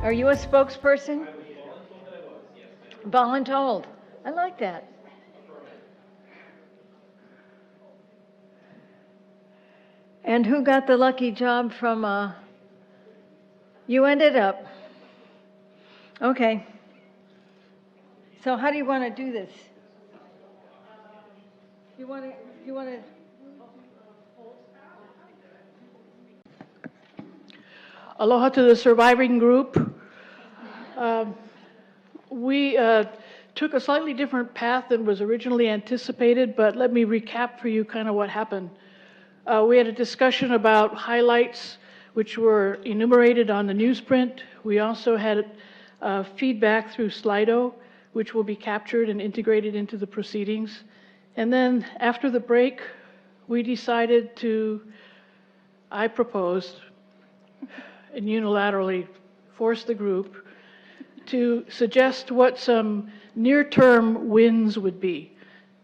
Are you a spokesperson? Voluntold. I like that. And who got the lucky job from, you ended up? Okay. So how do you want to do this? You want to? Aloha to the surviving group. We took a slightly different path than was originally anticipated, but let me recap for you kind of what happened. We had a discussion about highlights which were enumerated on the newsprint. We also had feedback through Slido, which will be captured and integrated into the proceedings. And then after the break, we decided I proposed and unilaterally forced the group to suggest what some near-term wins would be.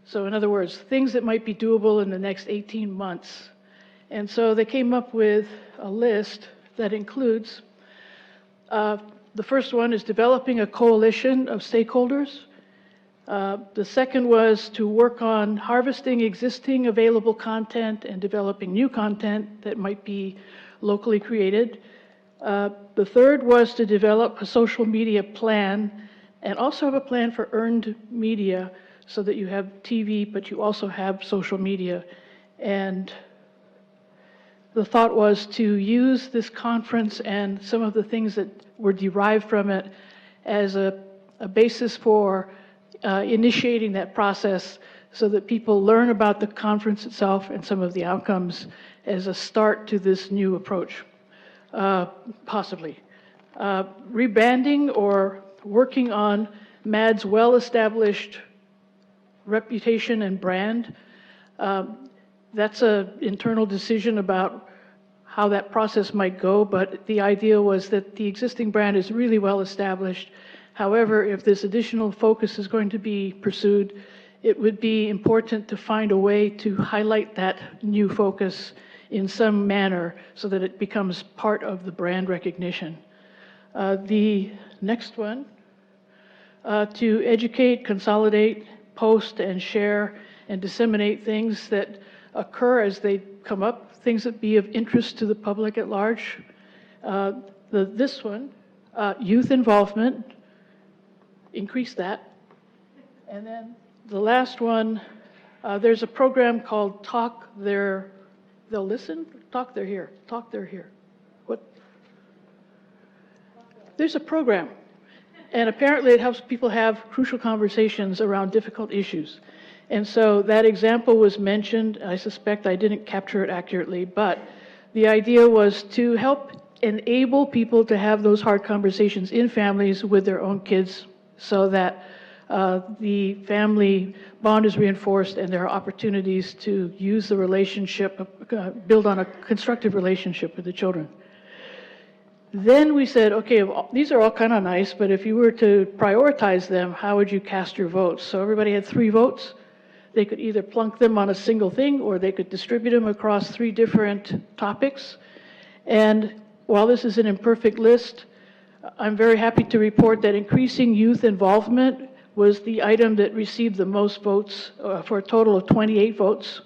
So in other words, things that might be doable in the next 18 months. And so they came up with a list that includes, the first one is developing a coalition of stakeholders. The second was to work on harvesting existing available content and developing new content that might be locally created. The third was to develop a social media plan and also have a plan for earned media so that you have TV, but you also have social media. And the thought was to use this conference and some of the things that were derived from it as a basis for initiating that process so that people learn about the conference itself and some of the outcomes as a start to this new approach, possibly. Rebranding or working on MADD's well-established reputation and brand. That's an internal decision about how that process might go, but the idea was that the existing brand is really well established. However, if this additional focus is going to be pursued, it would be important to find a way to highlight that new focus in some manner so that it becomes part of the brand recognition. The next one, to educate, consolidate, post and share and disseminate things that occur as they come up, things that be of interest to the public at large. This one, youth involvement, increase that. And then the last one, there's a program called Talk There, they'll listen? Talk They're Here, Talk They're Here. What? There's a program, and apparently it helps people have crucial conversations around difficult issues. And so that example was mentioned. I suspect I didn't capture it accurately, but the idea was to help enable people to have those hard conversations in families with their own kids so that the family bond is reinforced and there are opportunities to use the relationship, build on a constructive relationship with the children. Then we said, okay, these are all kind of nice, but if you were to prioritize them, how would you cast your votes? So everybody had 3 votes. They could either plunk them on a single thing or they could distribute them across 3 different topics. And while this is an imperfect list, I'm very happy to report that increasing youth involvement was the item that received the most votes for a total of 28 votes.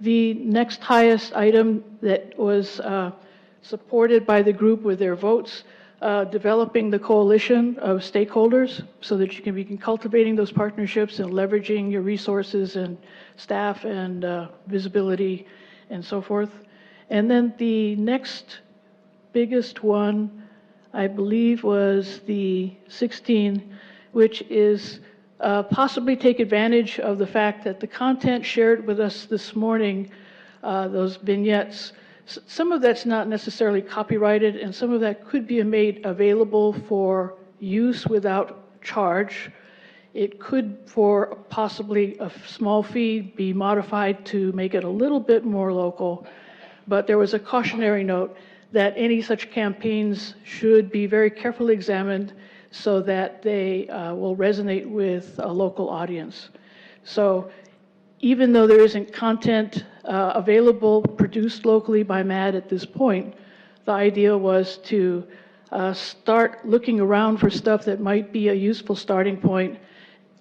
The next highest item that was supported by the group with their votes, developing the coalition of stakeholders so that you can begin cultivating those partnerships and leveraging your resources and staff and visibility and so forth. And then the next biggest one, I believe, was the 16, which is possibly take advantage of the fact that the content shared with us this morning, those vignettes, some of that's not necessarily copyrighted, and some of that could be made available for use without charge. It could, for possibly a small fee, be modified to make it a little bit more local. But there was a cautionary note that any such campaigns should be very carefully examined so that they will resonate with a local audience. So even though there isn't content available produced locally by MADD at this point, the idea was to start looking around for stuff that might be a useful starting point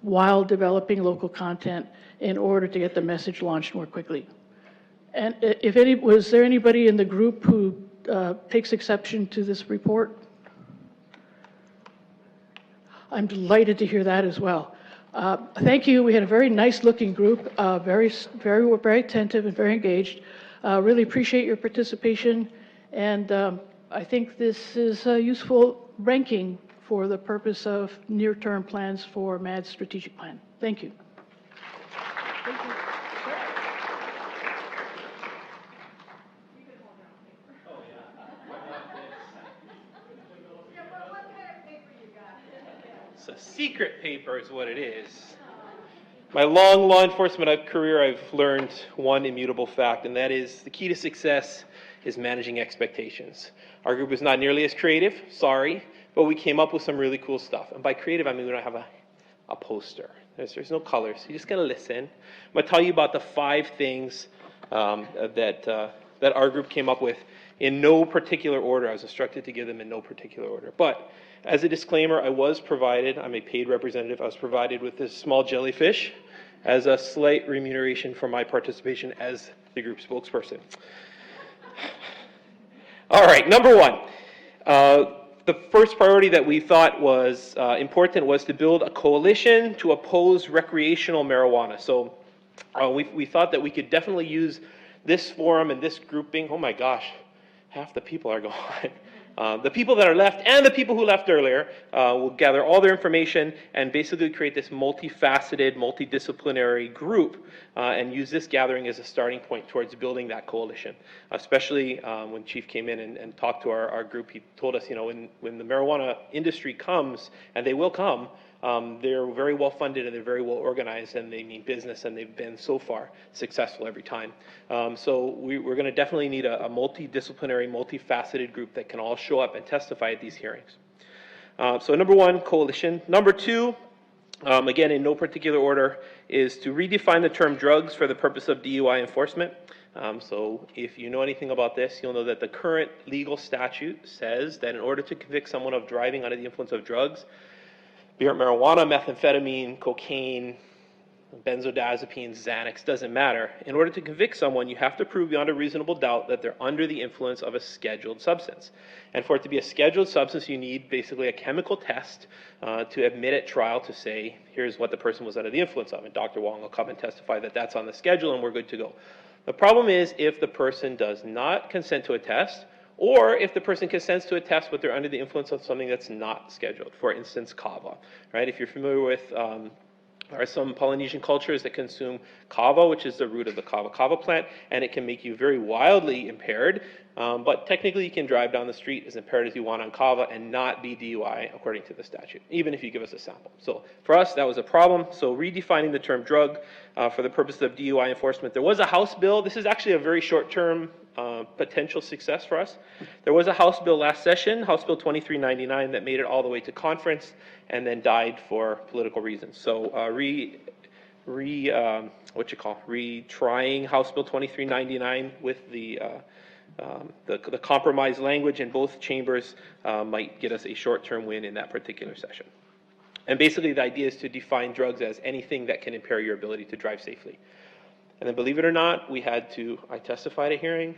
while developing local content in order to get the message launched more quickly. And was there anybody in the group who takes exception to this report? I'm delighted to hear that as well. Thank you. We had a very nice-looking group, very attentive and very engaged. Really appreciate your participation, and I think this is a useful ranking for the purpose of near-term plans for MADD's strategic plan. Thank you. Thank you. It's a secret paper is what it is. My long law enforcement career, I've learned one immutable fact, and that is the key to success is managing expectations. Our group is not nearly as creative, sorry, but we came up with some really cool stuff. And by creative, I mean we don't have a poster. There's no colors. You just gotta listen. I'm gonna tell you about the 5 things that our group came up with in no particular order. I was instructed to give them in no particular order. But as a disclaimer, I'm a paid representative, I was provided with this small jellyfish as a slight remuneration for my participation as the group spokesperson. All right, number 1. The first priority that we thought was important was to build a coalition to oppose recreational marijuana. So we thought that we could definitely use this forum and this grouping. Oh my gosh, half the people are gone. The people that are left and the people who left earlier will gather all their information and basically create this multifaceted, multidisciplinary group and use this gathering as a starting point towards building that coalition. Especially when Chief came in and talked to our group, he told us, you know, when the marijuana industry comes, and they will come, they're very well funded and they're very well organized and they mean business, and they've been so far successful every time. So we're going to definitely need a multidisciplinary, multifaceted group that can all show up and testify at these hearings. So number 1, coalition. Number 2, again in no particular order, is to redefine the term drugs for the purpose of DUI enforcement. So if you know anything about this, you'll know that the current legal statute says that in order to convict someone of driving under the influence of drugs, be it marijuana, methamphetamine, cocaine, benzodiazepines, Xanax, doesn't matter. In order to convict someone, you have to prove beyond a reasonable doubt that they're under the influence of a scheduled substance. And for it to be a scheduled substance, you need basically a chemical test to admit at trial to say, here's what the person was under the influence of. And Dr. Wong will come and testify that that's on the schedule and we're good to go. The problem is if the person does not consent to a test, or if the person consents to a test but they're under the influence of something that's not scheduled, for instance, kava, right? If you're familiar with, there are some Polynesian cultures that consume kava, which is the root of the kava plant, and it can make you very wildly impaired, but technically you can drive down the street as impaired as you want on kava and not be DUI according to the statute, even if you give us a sample. So for us, that was a problem. So redefining the term drug for the purpose of DUI enforcement. There was a House bill. This is actually a very short-term potential success for us. There was a House bill last session, House Bill 2399, that made it all the way to conference and then died for political reasons. So retrying House Bill 2399 with the compromise language in both chambers might get us a short-term win in that particular session. And basically the idea is to define drugs as anything that can impair your ability to drive safely. And then believe it or not, I testified at a hearing,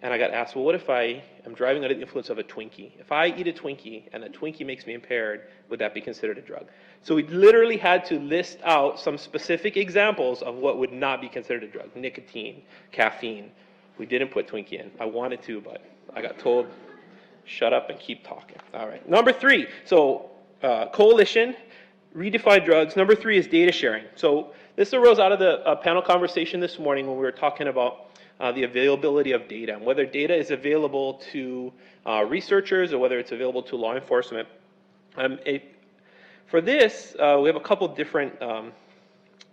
and I got asked, well, what if I am driving under the influence of a Twinkie? If I eat a Twinkie and a Twinkie makes me impaired, would that be considered a drug? So we literally had to list out some specific examples of what would not be considered a drug. Nicotine, caffeine. We didn't put Twinkie in. I wanted to, but I got told, shut up and keep talking. All right. Number 3, so coalition, redefine drugs. Number 3 is data sharing. So this arose out of the panel conversation this morning when we were talking about the availability of data and whether data is available to researchers or whether it's available to law enforcement. For this, we have a couple different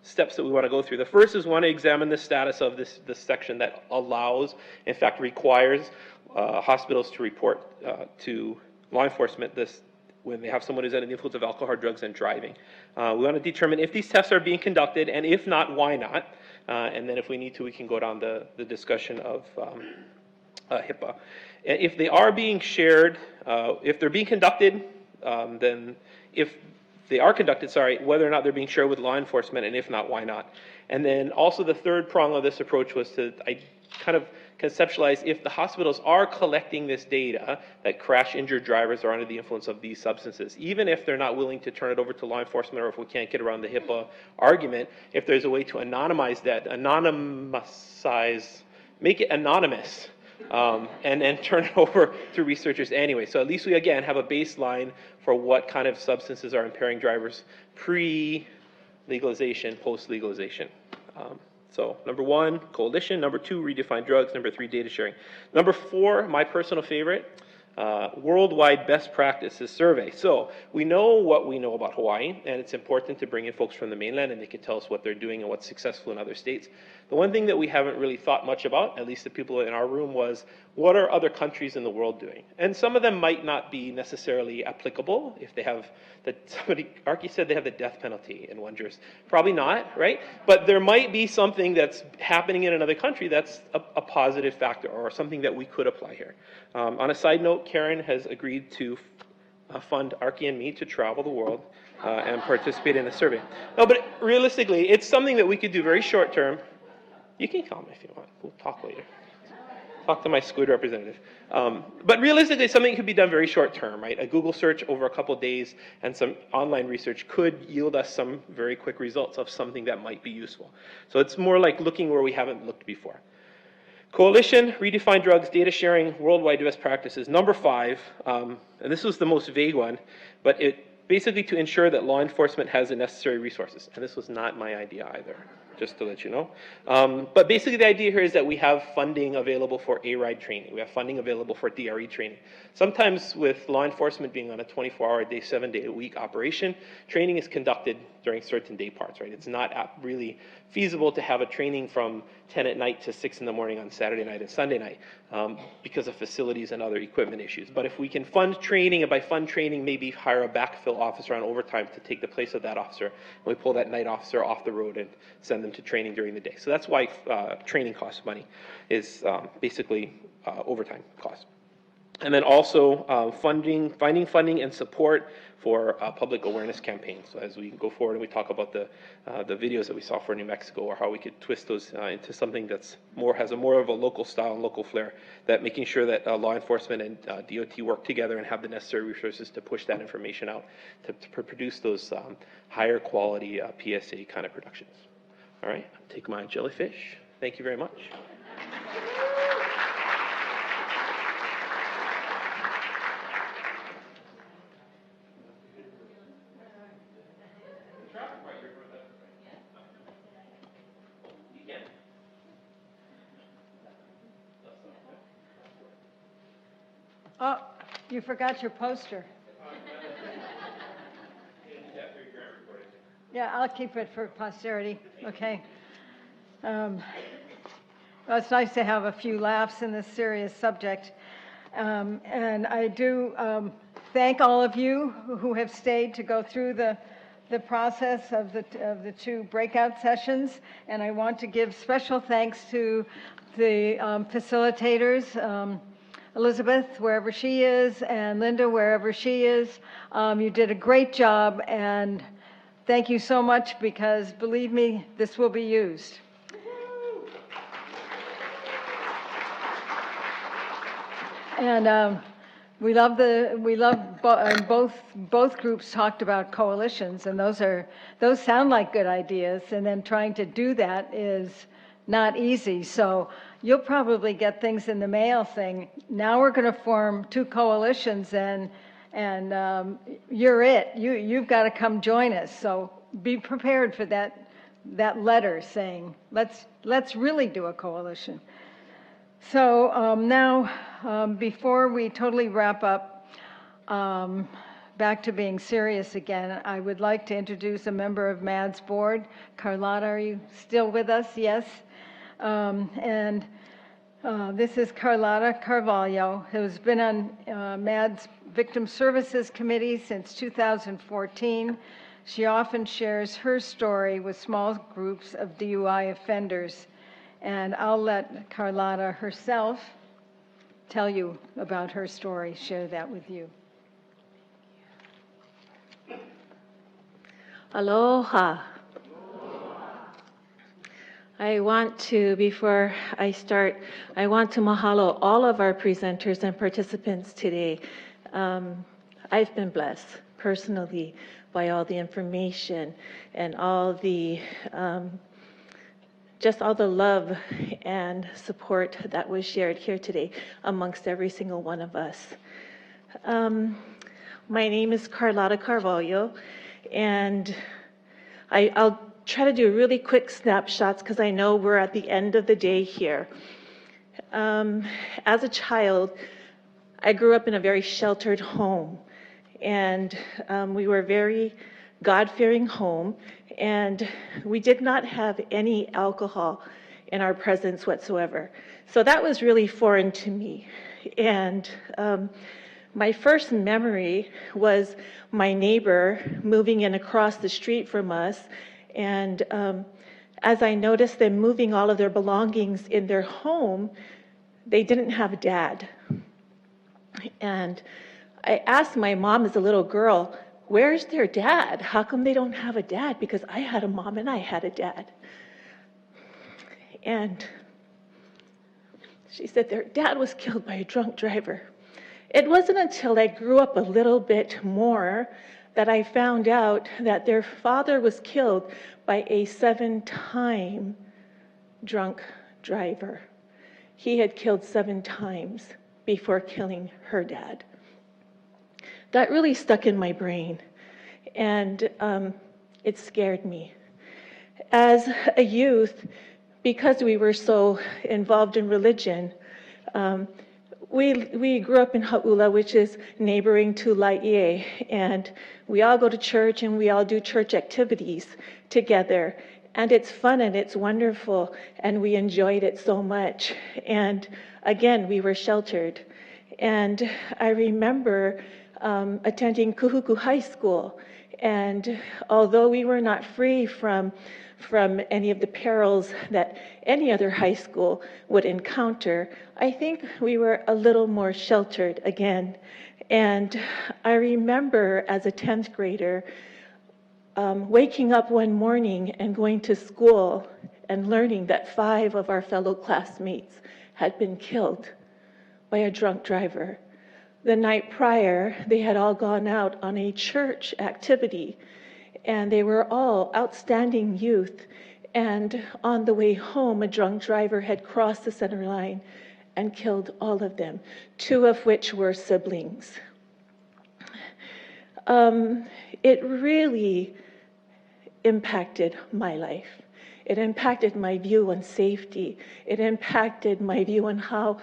steps that we want to go through. The first is we want to examine the status of this section that allows, in fact requires, hospitals to report to law enforcement when they have someone who's under the influence of alcohol, drugs, and driving. We want to determine if these tests are being conducted, and if not, why not? And then if we need to, we can go down the discussion of HIPAA. And if they are being shared, if they're being conducted, then if they are conducted, whether or not they're being shared with law enforcement, and if not, why not? And then also the third prong of this approach was to kind of conceptualize if the hospitals are collecting this data that crash injured drivers are under the influence of these substances, even if they're not willing to turn it over to law enforcement, or if we can't get around the HIPAA argument, if there's a way to make it anonymous, and turn it over to researchers anyway. So at least we, again, have a baseline for what kind of substances are impairing drivers pre-legalization, post-legalization. So number 1, coalition. Number 2, redefine drugs. Number 3, data sharing. Number 4, my personal favorite, worldwide best practices survey. So we know what we know about Hawaii, and it's important to bring in folks from the mainland, and they can tell us what they're doing and what's successful in other states. The one thing that we haven't really thought much about, at least the people in our room, was what are other countries in the world doing? And some of them might not be necessarily applicable if they have Archie said they have the death penalty in one jurisdiction. Probably not, right? But there might be something that's happening in another country that's a positive factor, or something that we could apply here. On a side note, Karen has agreed to fund Archie and me to travel the world and participate in a survey. No, but realistically, it's something that we could do very short term. You can call me if you want. We'll talk later. Talk to my SQUID representative. But realistically, something could be done very short term, right? A Google search over a couple of days and some online research could yield us some very quick results of something that might be useful. So it's more like looking where we haven't looked before. Coalition, redefine drugs, data sharing, worldwide best practices. Number 5, and this was the most vague one, but it basically to ensure that law enforcement has the necessary resources. And this was not my idea either, just to let you know. But basically the idea here is that we have funding available for A-RIDE training. We have funding available for DRE training. Sometimes with law enforcement being on a 24-hour-a-day, 7-day-a-week operation, training is conducted during certain day parts, right? It's not really feasible to have a training from 10 at night to 6 in the morning on Saturday night and Sunday night because of facilities and other equipment issues. But if we can fund training, and by fund training, maybe hire a backfill officer on overtime to take the place of that officer, and we pull that night officer off the road and send them to training during the day. So that's why training costs money, is basically overtime costs. And then also finding funding and support for public awareness campaigns. So as we go forward and we talk about the videos that we saw for New Mexico, or how we could twist those into something that's has more of a local style and local flair, that making sure that law enforcement and DOT work together and have the necessary resources to push that information out to produce those higher quality PSA kind of productions. All right, take my jellyfish. Thank you very much. Oh, you forgot your poster. Yeah, I'll keep it for posterity, okay? Well, it's nice to have a few laughs in this serious subject. And I do thank all of you who have stayed to go through the process of the 2 breakout sessions. And I want to give special thanks to the facilitators, Elizabeth, wherever she is, and Linda, wherever she is. You did a great job, and thank you so much, because believe me, this will be used. And we love both groups talked about coalitions, and those sound like good ideas, and then trying to do that is not easy. So you'll probably get things in the mail saying, now we're going to form 2 coalitions, and you're it. You've got to come join us. So be prepared for that letter saying, let's really do a coalition. So now, before we totally wrap up, back to being serious again, I would like to introduce a member of MADD's board. Karlotta, are you still with us? Yes. This is Carlotta Carvalho, who's been on MADD's Victim Services Committee since 2014. She often shares her story with small groups of DUI offenders. And I'll let Carlotta herself tell you about her story, share that with you. Aloha. I want to, before I start, I want to mahalo all of our presenters and participants today. I've been blessed personally by all the information and all the, just all the love and support that was shared here today amongst every single one of us. My name is Karlotta Carvalho, and I'll try to do really quick snapshots because I know we're at the end of the day here. As a child, I grew up in a very sheltered home, and we were a very God-fearing home, and we did not have any alcohol in our presence whatsoever. So that was really foreign to me. And my first memory was my neighbor moving in across the street from us, and as I noticed them moving all of their belongings in their home, they didn't have a dad. And I asked my mom as a little girl, where's their dad? How come they don't have a dad? Because I had a mom and I had a dad. And she said their dad was killed by a drunk driver. It wasn't until I grew up a little bit more that I found out that their father was killed by a 7-time drunk driver. He had killed 7 times before killing her dad. That really stuck in my brain, and it scared me. As a youth, because we were so involved in religion, we grew up in Hau'ula, which is neighboring to Laie, and we all go to church and we all do church activities together. And it's fun and it's wonderful, and we enjoyed it so much. And again, we were sheltered. And I remember attending Kuhuku High School, and although we were not free from any of the perils that any other high school would encounter, I think we were a little more sheltered again. And I remember as a 10th grader waking up one morning and going to school and learning that 5 of our fellow classmates had been killed by a drunk driver. The night prior, they had all gone out on a church activity, and they were all outstanding youth. And on the way home, a drunk driver had crossed the center line and killed all of them, 2 of which were siblings. It really impacted my life. It impacted my view on safety. It impacted my view on how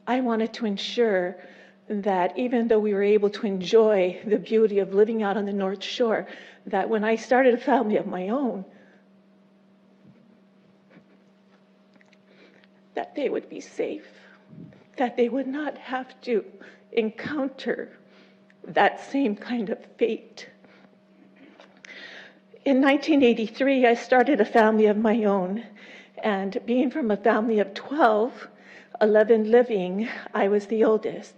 I wanted to ensure that even though we were able to enjoy the beauty of living out on the North Shore, that when I started a family of my own, that they would be safe, that they would not have to encounter that same kind of fate. In 1983, I started a family of my own, and being from a family of 12, 11 living, I was the oldest.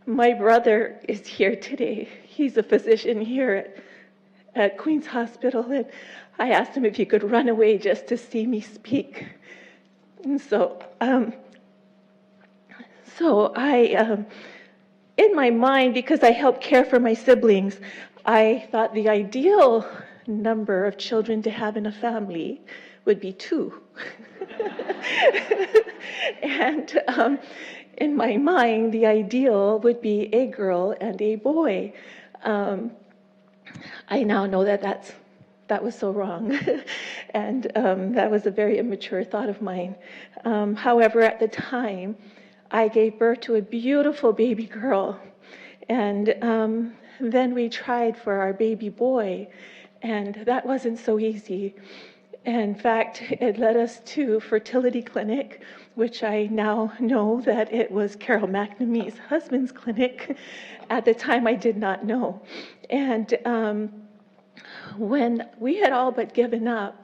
My brother is here today. He's a physician here at Queen's Hospital, and I asked him if he could run away just to see me speak. And so I, in my mind, because I helped care for my siblings, I thought the ideal number of children to have in a family would be 2. And in my mind, the ideal would be a girl and a boy. I now know that was so wrong, and that was a very immature thought of mine. However, at the time, I gave birth to a beautiful baby girl, and then we tried for our baby boy, and that wasn't so easy. In fact, it led us to fertility clinic, which I now know that it was Carol McNamee's husband's clinic. At the time, I did not know. And when we had all but given up,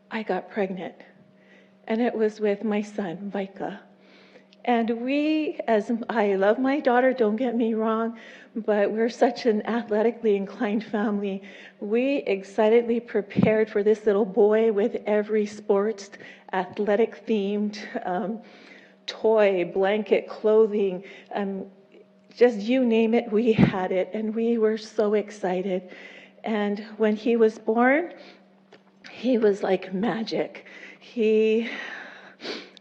I got pregnant. And it was with my son, Vika. And as I love my daughter, don't get me wrong, but we're such an athletically inclined family. We excitedly prepared for this little boy with every sports, athletic themed toy, blanket, clothing, just you name it, we had it, and we were so excited. And when he was born, he was like magic.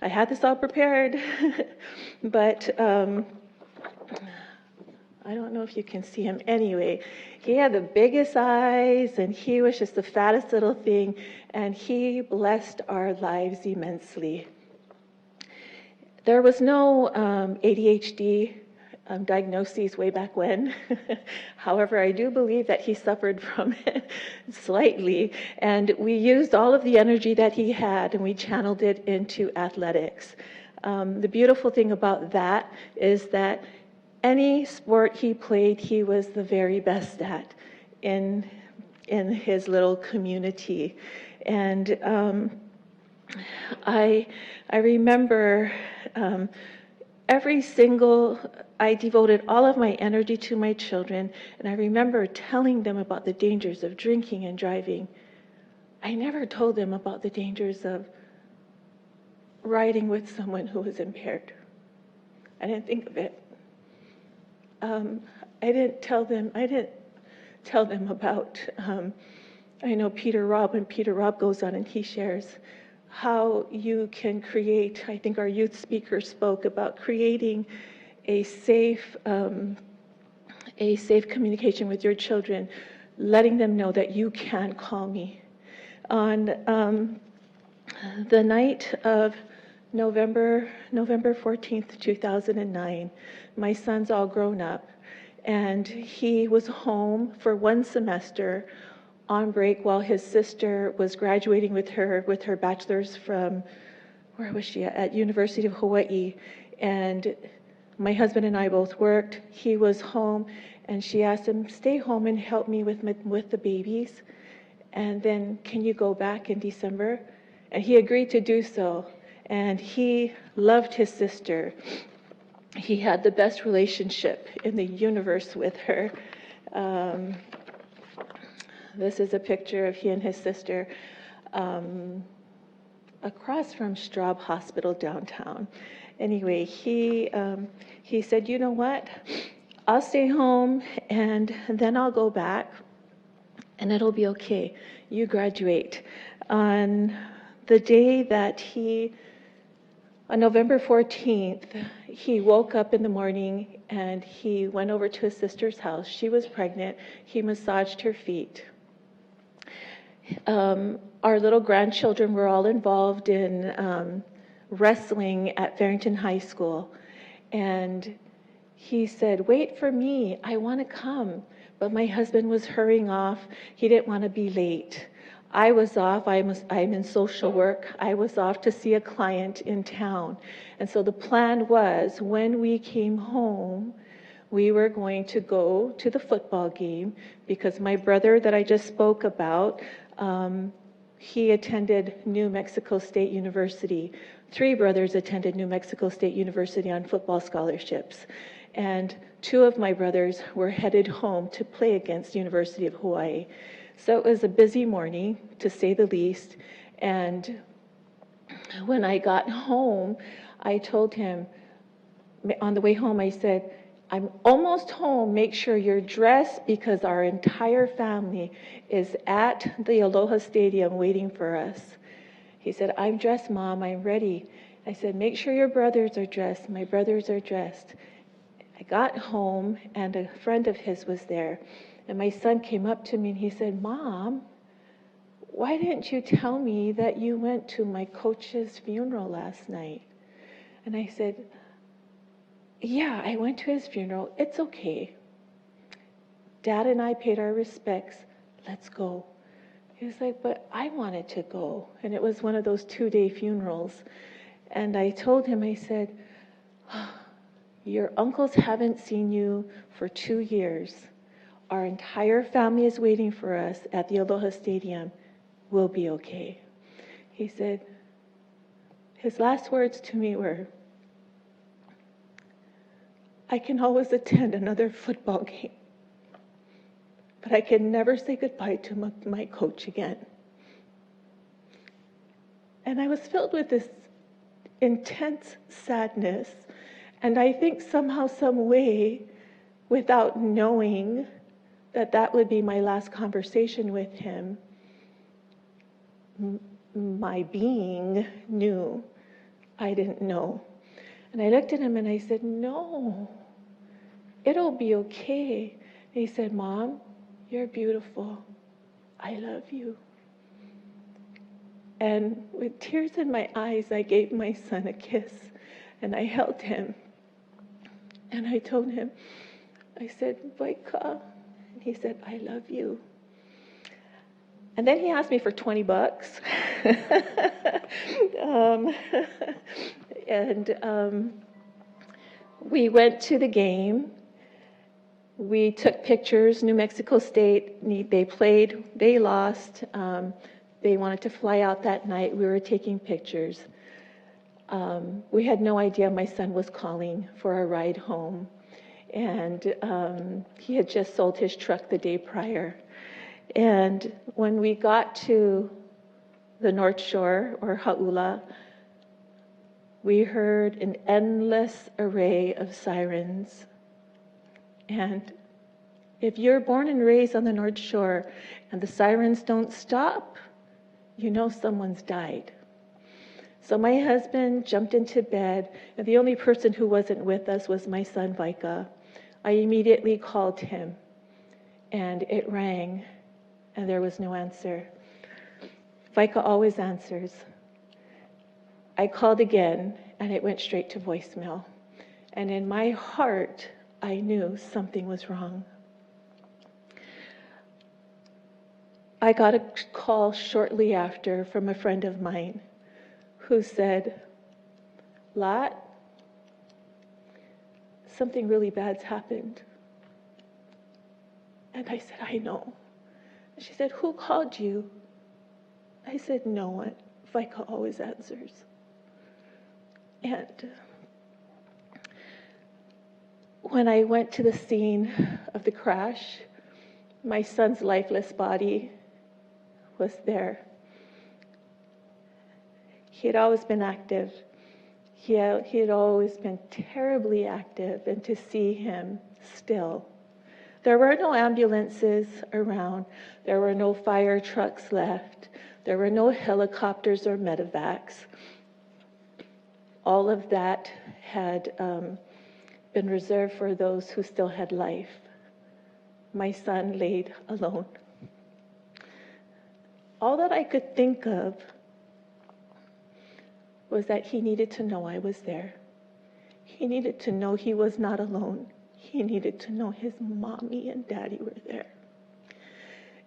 I had this all prepared, but I don't know if you can see him. Anyway, he had the biggest eyes, and he was just the fattest little thing, and he blessed our lives immensely. There was no ADHD diagnoses way back when. However, I do believe that he suffered from it slightly, and we used all of the energy that he had and we channeled it into athletics. The beautiful thing about that is that any sport he played, he was the very best at in his little community. And I remember I devoted all of my energy to my children, and I remember telling them about the dangers of drinking and driving. I never told them about the dangers of riding with someone who was impaired. I didn't think of it. I didn't tell them about, I know Peter Robb, when Peter Robb goes on and he shares how you can create, I think our youth speaker spoke about creating a safe communication with your children, letting them know that you can call me. On the night of November 14th, 2009, my son's all grown up, and he was home for one semester on break while his sister was graduating with her bachelor's from, where was she at University of Hawaii. And my husband and I both worked. He was home, and she asked him, stay home and help me with the babies, and then can you go back in December? And he agreed to do so, and he loved his sister. He had the best relationship in the universe with her. This is a picture of he and his sister across from Straub Hospital downtown. Anyway, he said, you know what? I'll stay home and then I'll go back and it'll be okay. You graduate. On the day that on November 14th, he woke up in the morning and he went over to his sister's house. She was pregnant. He massaged her feet. Our little grandchildren were all involved in wrestling at Farrington High School. And he said, wait for me, I want to come. But my husband was hurrying off. He didn't want to be late. I was off, I'm in social work. I was off to see a client in town. And so the plan was, when we came home, we were going to go to the football game because my brother that I just spoke about, he attended New Mexico State University. 3 brothers attended New Mexico State University on football scholarships. And 2 of my brothers were headed home to play against University of Hawaii. So it was a busy morning, to say the least. And when I got home, I told him, on the way home, I said, I'm almost home, make sure you're dressed because our entire family is at the Aloha Stadium waiting for us. He said, I'm dressed, Mom, I'm ready. I said, make sure your brothers are dressed. My brothers are dressed. I got home and a friend of his was there. And my son came up to me and he said, Mom, why didn't you tell me that you went to my coach's funeral last night? And I said, yeah, I went to his funeral. It's okay. Dad and I paid our respects. Let's go. He was like, but I wanted to go. And it was one of those 2-day funerals. And I told him, I said, your uncles haven't seen you for 2 years. Our entire family is waiting for us at the Aloha Stadium. We'll be okay. He said, his last words to me were, I can always attend another football game, but I can never say goodbye to my coach again. And I was filled with this intense sadness, and I think somehow, some way, without knowing that that would be my last conversation with him, my being knew. I didn't know. And I looked at him and I said, no, it'll be okay. And he said, Mom, you're beautiful. I love you. And with tears in my eyes, I gave my son a kiss and I held him. And I told him, I said, Vaika. And he said, I love you. And then he asked me for $20. We went to the game. We took pictures. New Mexico State, they played, they lost. They wanted to fly out that night. We were taking pictures. We had no idea my son was calling for a ride home. And he had just sold his truck the day prior. And when we got to the North Shore, or Hau'ula, we heard an endless array of sirens. And if you're born and raised on the North Shore and the sirens don't stop, you know someone's died. So my husband jumped into bed, and the only person who wasn't with us was my son, Vaika. I immediately called him, and it rang, and there was no answer. Vaika always answers. I called again, and it went straight to voicemail. And in my heart, I knew something was wrong. I got a call shortly after from a friend of mine who said, Lot, something really bad's happened. And I said, I know. And she said, who called you? I said, no one. Vaika always answers. And when I went to the scene of the crash, my son's lifeless body was there. He had always been active. He had always been terribly active, and to see him still. There were no ambulances around. There were no fire trucks left. There were no helicopters or medevacs. All of that had been reserved for those who still had life. My son laid alone. All that I could think of was that he needed to know I was there. He needed to know he was not alone. He needed to know his mommy and daddy were there.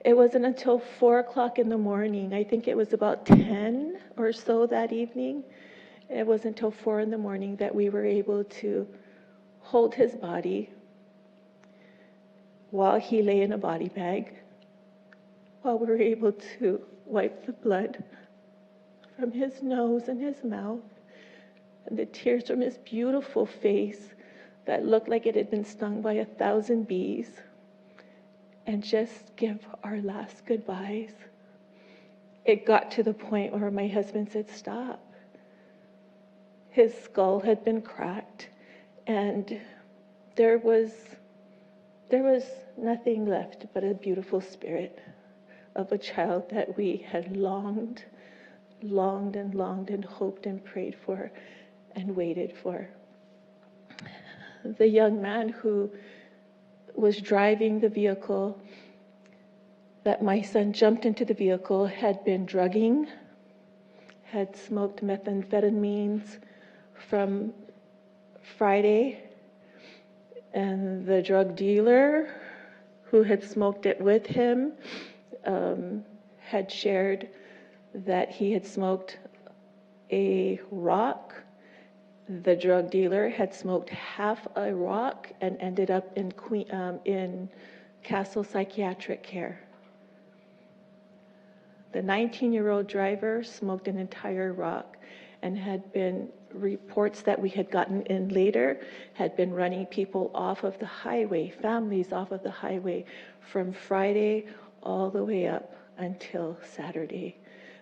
It wasn't until 4 o'clock in the morning, I think it was about 10 or so that evening, it wasn't until 4 in the morning that we were able to hold his body while he lay in a body bag, while we were able to wipe the blood from his nose and his mouth, and the tears from his beautiful face that looked like it had been stung by 1,000 bees, and just give our last goodbyes. It got to the point where my husband said, stop. His skull had been cracked, and there was nothing left but a beautiful spirit of a child that we had longed and hoped and prayed for and waited for. The young man who was driving the vehicle that my son jumped into the vehicle had been drugging, had smoked methamphetamines from Friday, and the drug dealer who had smoked it with him had shared that he had smoked a rock. The drug dealer had smoked half a rock and ended up in Castle Psychiatric Care. The 19-year-old driver smoked an entire rock and had been reports that we had gotten in later had been running people off of the highway, families off of the highway, from Friday all the way up until Saturday.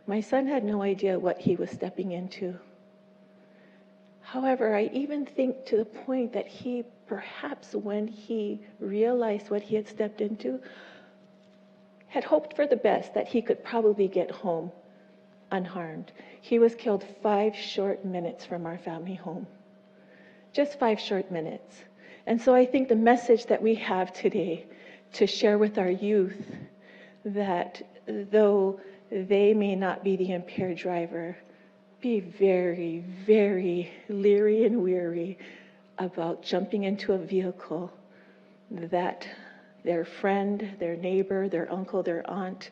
My son had no idea what he was stepping into. However, I even think to the point that he, perhaps when he realized what he had stepped into, had hoped for the best, that he could probably get home unharmed. He was killed 5 short minutes from our family home. Just 5 short minutes. And so I think the message that we have today to share with our youth, that though they may not be the impaired driver, be very, very leery and weary about jumping into a vehicle that their friend, their neighbor, their uncle, their aunt,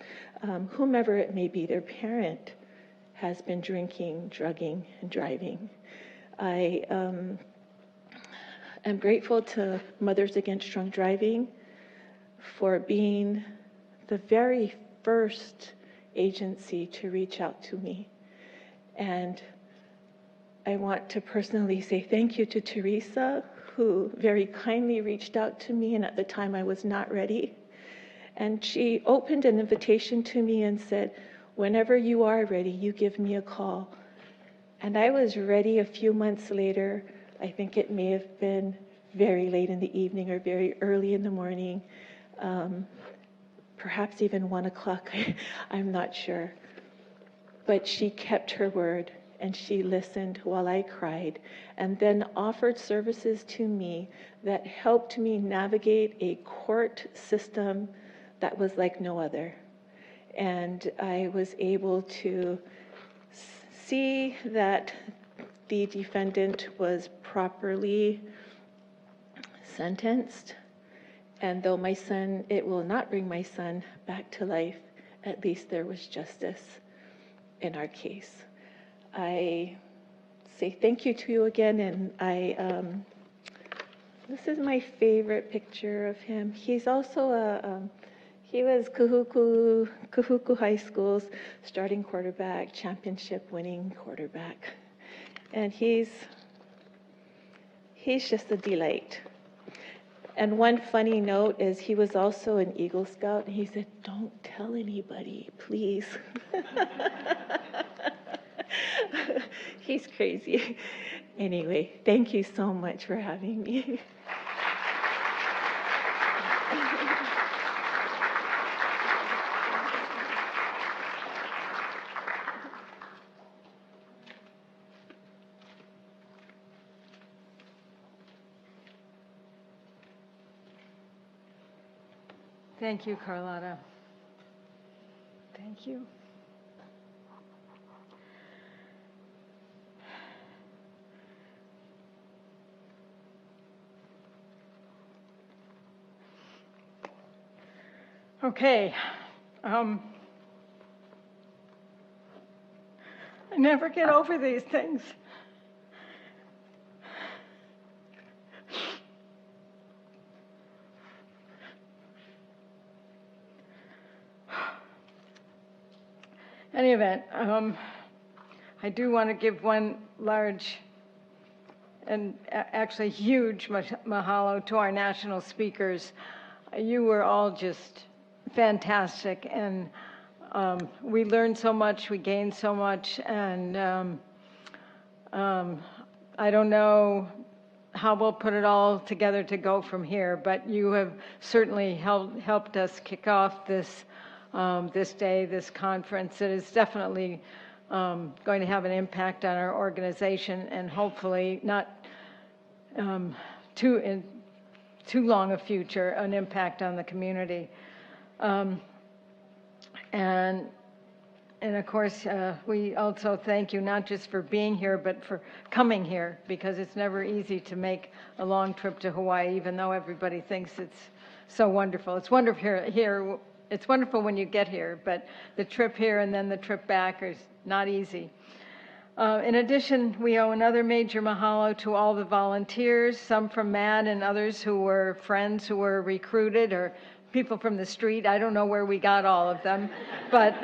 whomever it may be, their parent, has been drinking, drugging, and driving. I am grateful to Mothers Against Drunk Driving for being the very first agency to reach out to me. And I want to personally say thank you to Teresa, who very kindly reached out to me, and at the time I was not ready. And she opened an invitation to me and said, whenever you are ready, you give me a call. And I was ready a few months later. I think it may have been very late in the evening or very early in the morning, perhaps even 1 o'clock, I'm not sure. But she kept her word, and she listened while I cried, and then offered services to me that helped me navigate a court system that was like no other. And I was able to see that the defendant was properly sentenced, and though my son, it will not bring my son back to life, at least there was justice in our case. I say thank you to you again, and this is my favorite picture of him. He's also he was Kahuku High School's starting quarterback, championship winning quarterback. And he's just a delight. And one funny note is he was also an Eagle Scout, and he said, don't tell anybody, please. He's crazy. Anyway, thank you so much for having me. Thank you, Karlotta. Thank you. Okay. I never get over these things. Any event, I do want to give one large and actually huge mahalo to our national speakers. You were all just fantastic, and we learned so much, we gained so much, and I don't know how we'll put it all together to go from here, but you have certainly helped us kick off this day, this conference. It is definitely going to have an impact on our organization, and hopefully not too long a future, an impact on the community. And of course, we also thank you not just for being here, but for coming here, because it's never easy to make a long trip to Hawaii, even though everybody thinks it's so wonderful. It's wonderful here. It's wonderful when you get here, but the trip here and then the trip back is not easy. In addition, we owe another major mahalo to all the volunteers, some from MADD and others who were friends who were recruited, or people from the street. I don't know where we got all of them, but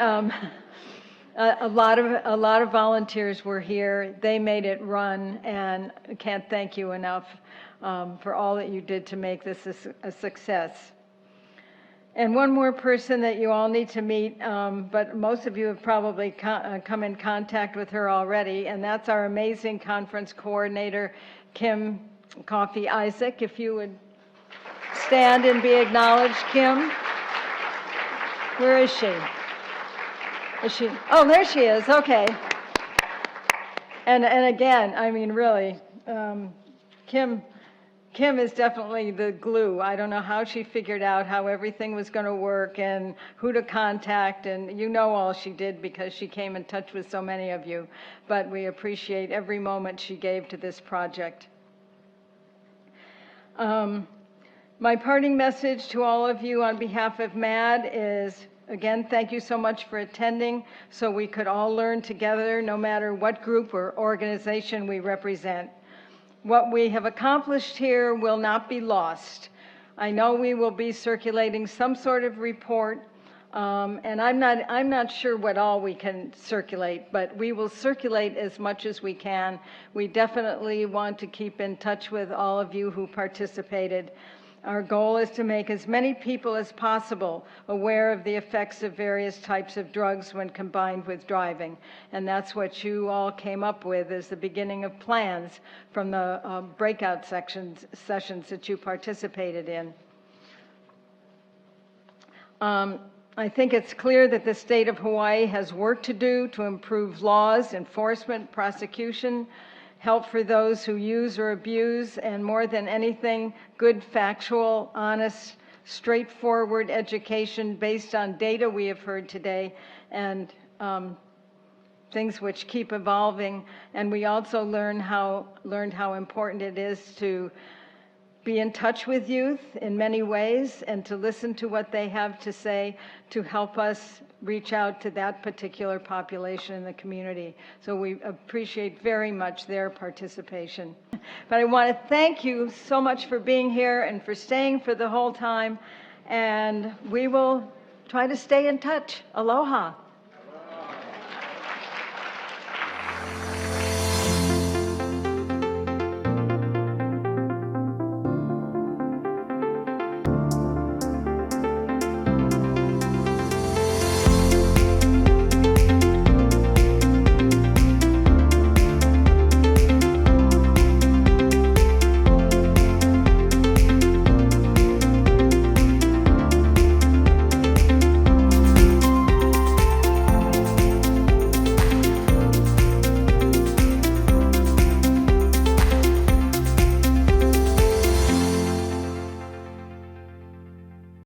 A lot of volunteers were here. They made it run, and I can't thank you enough for all that you did to make this a success. And one more person that you all need to meet, but most of you have probably come in contact with her already, and that's our amazing conference coordinator, Kim Coffey Isaac. If you would stand and be acknowledged, Kim. Where is she? Is she? Oh, there she is. Okay. And again, I mean, really, Kim is definitely the glue. I don't know how she figured out how everything was going to work and who to contact, and you know all she did because she came in touch with so many of you. But we appreciate every moment she gave to this project. My parting message to all of you on behalf of MADD is, again, thank you so much for attending so we could all learn together no matter what group or organization we represent. What we have accomplished here will not be lost. I know we will be circulating some sort of report, and I'm not sure what all we can circulate, but we will circulate as much as we can. We definitely want to keep in touch with all of you who participated. Our goal is to make as many people as possible aware of the effects of various types of drugs when combined with driving. And that's what you all came up with as the beginning of plans from the breakout sessions that you participated in. I think it's clear that the state of Hawaii has work to do to improve laws, enforcement, prosecution, help for those who use or abuse, and more than anything, good, factual, honest, straightforward education based on data we have heard today, and things which keep evolving. And we also learned how important it is to be in touch with youth in many ways and to listen to what they have to say to help us reach out to that particular population in the community. So we appreciate very much their participation. But I want to thank you so much for being here and for staying for the whole time. And we will try to stay in touch. Aloha.